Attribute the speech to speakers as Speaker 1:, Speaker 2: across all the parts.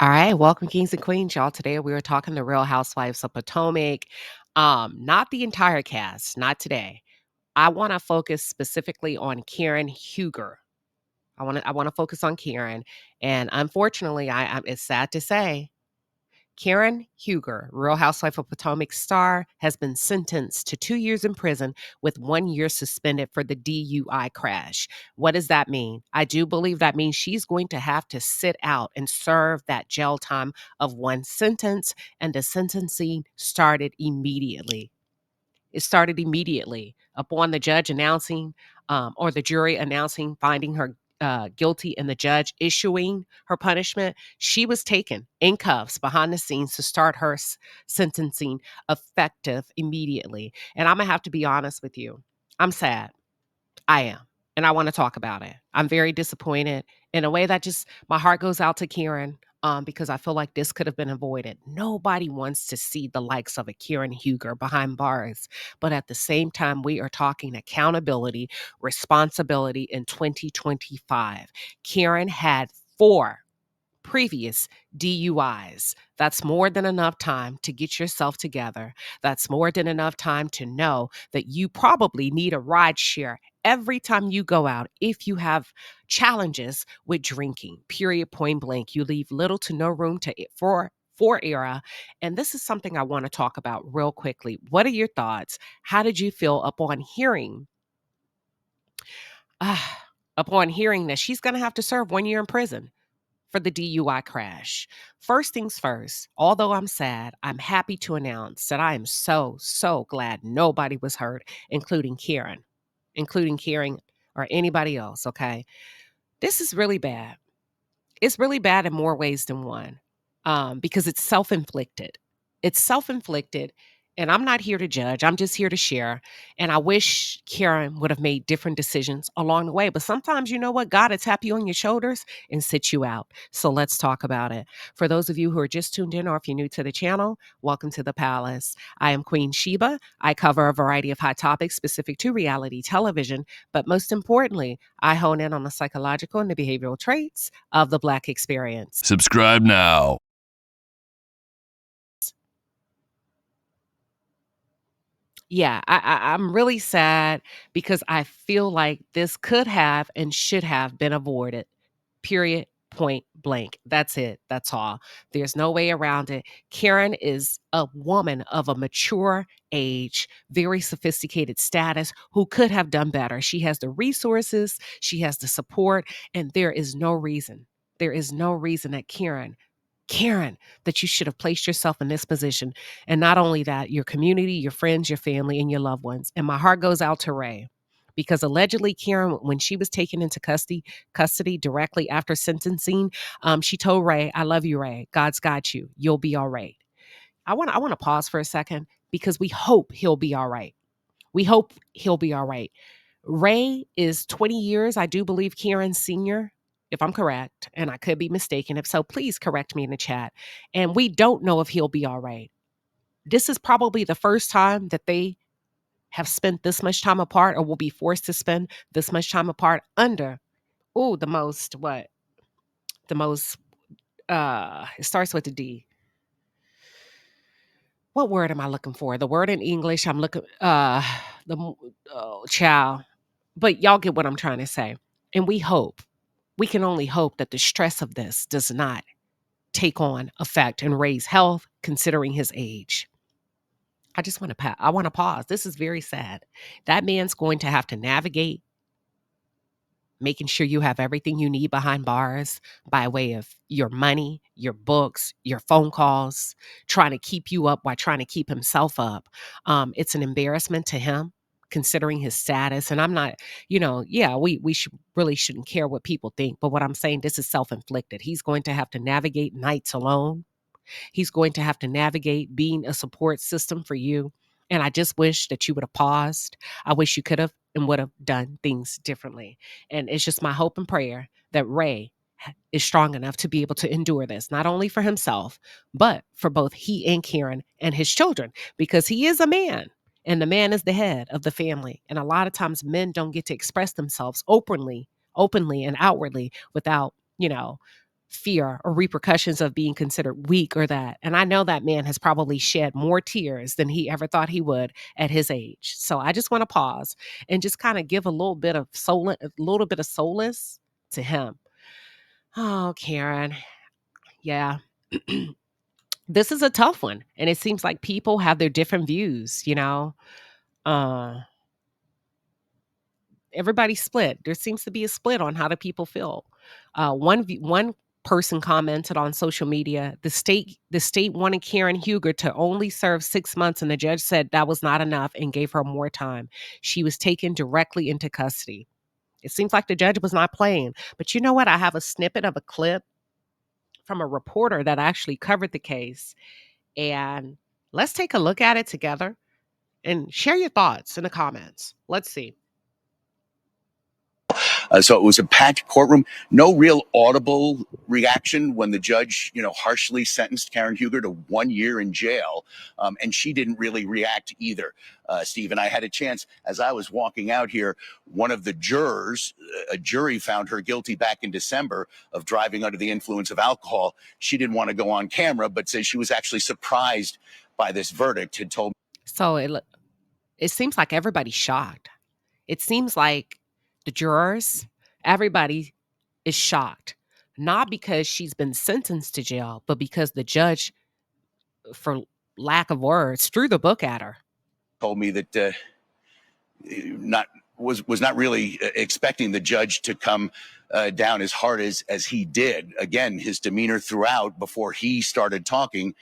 Speaker 1: All right, welcome, kings and queens, y'all. Today we are talking the Real Housewives of Potomac. Not the entire cast, not today. I want to focus specifically on Karen Huger. I want to focus on Karen, and unfortunately, it's sad to say, Karen Huger, Real Housewife of Potomac star, has been sentenced to 2 years in prison with 1 year suspended for the DUI crash. What does that mean? I do believe that means she's going to have to sit out and serve that jail time of one sentence, and the sentencing started immediately. It started immediately upon the judge announcing, or the jury announcing, finding her guilty, and the judge issuing her punishment. She was taken in cuffs behind the scenes to start her sentencing effective immediately. And I'm going to have to be honest with you. I'm sad. I am. And I want to talk about it. I'm very disappointed in a way that just my heart goes out to Karen, because I feel like this could have been avoided. Nobody wants to see the likes of a Karen Huger behind bars. But at the same time, we are talking accountability, responsibility in 2025. Karen had four previous DUIs. That's more than enough time to get yourself together. That's more than enough time to know that you probably need a ride share every time you go out. If you have challenges with drinking, period, point blank, you leave little to no room for error. And this is something I want to talk about real quickly. What are your thoughts? How did you feel upon hearing that she's going to have to serve 1 year in prison for the DUI crash? First things first, although I'm sad, I'm happy to announce that I am so glad nobody was hurt, including Karen or anybody else, okay? This is really bad. It's really bad in more ways than one, because it's self-inflicted. It's self-inflicted, and I'm not here to judge. I'm just here to share. And I wish Karen would have made different decisions along the way. But sometimes, you know what? God will tap you on your shoulders and sit you out. So let's talk about it. For those of you who are just tuned in, or if you're new to the channel, welcome to the palace. I am Queen Sheba. I cover a variety of hot topics specific to reality television, but most importantly, I hone in on the psychological and the behavioral traits of the Black experience.
Speaker 2: Subscribe now.
Speaker 1: Yeah, I'm really sad because I feel like this could have and should have been avoided. Period. Point blank. That's it. That's all. There's no way around it. Karen is a woman of a mature age, very sophisticated status, who could have done better. She has the resources, she has the support, and there is no reason. There is no reason that Karen, that you should have placed yourself in this position. And not only that, your community, your friends, your family, and your loved ones. And my heart goes out to Ray, because allegedly Karen, when she was taken into custody directly after sentencing, she told Ray, "I love you, Ray. God's got you. You'll be all right." I want to pause for a second, because we hope he'll be all right. We hope he'll be all right. Ray is 20 years, I do believe, Karen's senior, if I'm correct, and I could be mistaken. If so, please correct me in the chat. And we don't know if he'll be all right. This is probably the first time that they have spent this much time apart, or will be forced to spend this much time apart under, the most, The most, it starts with a D. What word am I looking for? The word in English I'm looking, child. But y'all get what I'm trying to say. And we can only hope that the stress of this does not take on effect and raise health, considering his age. I want to pause. This is very sad. That man's going to have to navigate making sure you have everything you need behind bars, by way of your money, your books, your phone calls, trying to keep you up while trying to keep himself up. It's an embarrassment to him, considering his status. And I'm not, yeah, we really shouldn't care what people think. But what I'm saying, this is self-inflicted. He's going to have to navigate nights alone. He's going to have to navigate being a support system for you. And I just wish that you would have paused. I wish you could have and would have done things differently. And it's just my hope and prayer that Ray is strong enough to be able to endure this, not only for himself, but for both he and Karen and his children, because he is a man, and the man is the head of the family. And a lot of times men don't get to express themselves openly and outwardly without, fear or repercussions of being considered weak or that. And I know that man has probably shed more tears than he ever thought he would at his age. So I just want to pause and just kind of give a little bit of solace to him. Oh, Karen. Yeah. This is a tough one. And it seems like people have their different views, you know. Uh Everybody's split. There seems to be a split on how the people feel. One person commented on social media, the state wanted Karen Huger to only serve 6 months, and the judge said that was not enough and gave her more time. She was taken directly into custody. It seems like the judge was not playing. But you know what? I have a snippet of a clip from a reporter that actually covered the case, and let's take a look at it together and share your thoughts in the comments. Let's see.
Speaker 2: So it was a packed courtroom, no real audible reaction when the judge, harshly sentenced Karen Huger to 1 year in jail. And she didn't really react either, Steve. And I had a chance as I was walking out here, one of the jurors, a jury found her guilty back in December of driving under the influence of alcohol. She didn't want to go on camera, but says she was actually surprised by this verdict, had told.
Speaker 1: So it seems like everybody's shocked. It seems like the jurors, everybody is shocked. Not because she's been sentenced to jail, but because the judge, for lack of words, threw the book at her.
Speaker 2: Told me that not was not really expecting the judge to come down as hard as he did. Again, his demeanor throughout before he started talking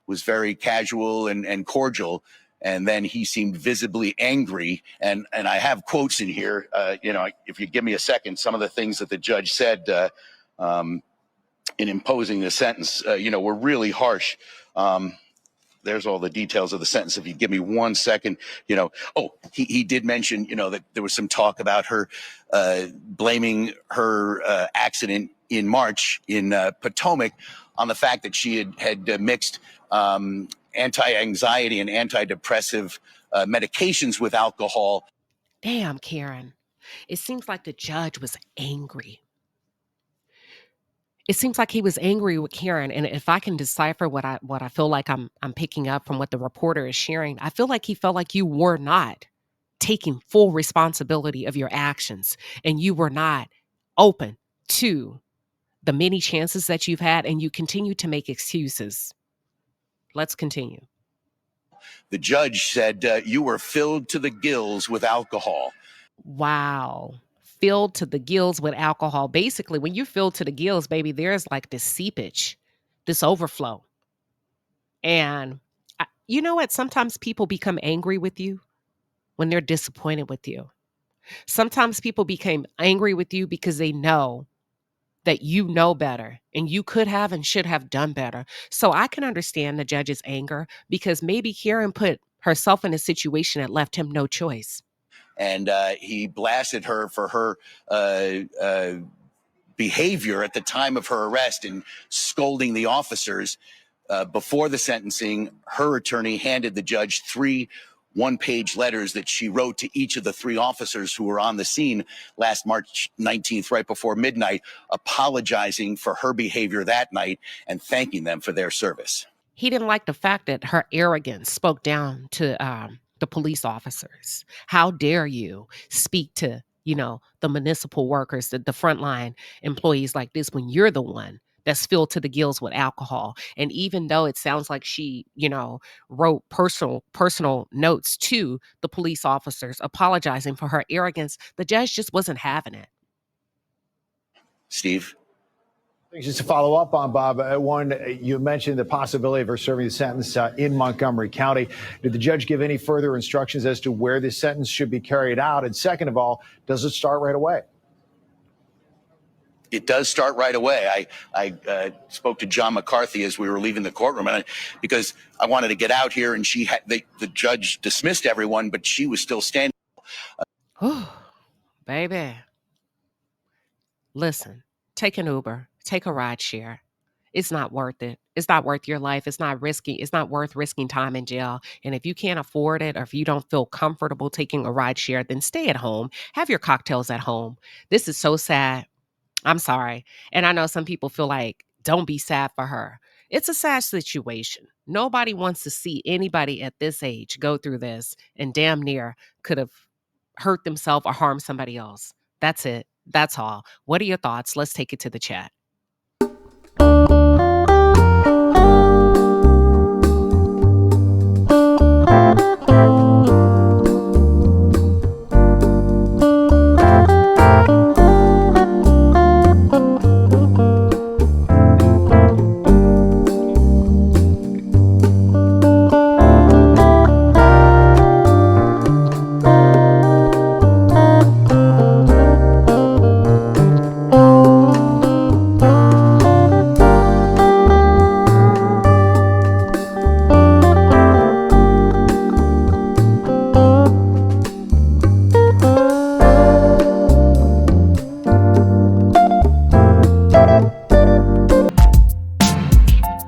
Speaker 2: was very casual and cordial. And then he seemed visibly angry. And I have quotes in here. If you give me a second, some of the things that the judge said in imposing the sentence, were really harsh. There's all the details of the sentence. If you give me 1 second, he did mention, that there was some talk about her blaming her accident in March in Potomac on the fact that she had mixed anti-anxiety and antidepressive medications with alcohol.
Speaker 1: Damn, Karen. It seems like the judge was angry. It seems like he was angry with Karen, and if I can decipher what I feel like I'm picking up from what the reporter is sharing, I feel like he felt like you were not taking full responsibility of your actions, and you were not open to the many chances that you've had, and you continue to make excuses. Let's continue.
Speaker 2: The judge said you were filled to the gills with alcohol.
Speaker 1: Wow. Filled to the gills with alcohol. Basically, when you're filled to the gills, baby, there's like this seepage, this overflow. And you know what? Sometimes people become angry with you when they're disappointed with you. Sometimes people become angry with you because they know that you know better and you could have and should have done better. So I can understand the judge's anger because maybe Karen put herself in a situation that left him no choice.
Speaker 2: And he blasted her for her behavior at the time of her arrest and scolding the officers. Before the sentencing, her attorney handed the judge 3 one-page letters that she wrote to each of the 3 officers who were on the scene last March 19th, right before midnight, apologizing for her behavior that night and thanking them for their service.
Speaker 1: He didn't like the fact that her arrogance spoke down to the police officers. How dare you speak to, the municipal workers, the frontline employees like this when you're the one that's filled to the gills with alcohol. And even though it sounds like she, wrote personal notes to the police officers apologizing for her arrogance, the judge just wasn't having it.
Speaker 2: Steve?
Speaker 3: Just to follow up on Bob, one, you mentioned the possibility of her serving the sentence in Montgomery County. Did the judge give any further instructions as to where this sentence should be carried out? And second of all, does it start right away?
Speaker 2: It does start right away. I spoke to John McCarthy as we were leaving the courtroom, because I wanted to get out here, and the judge dismissed everyone, but she was still standing.
Speaker 1: Baby, listen, take an Uber, take a ride share. It's not worth it. It's not worth your life. It's not worth risking time in jail. And if you can't afford it, or if you don't feel comfortable taking a ride share, then stay at home. Have your cocktails at home. This is so sad. I'm sorry. And I know some people feel like, don't be sad for her. It's a sad situation. Nobody wants to see anybody at this age go through this and damn near could have hurt themselves or harmed somebody else. That's it. That's all. What are your thoughts? Let's take it to the chat.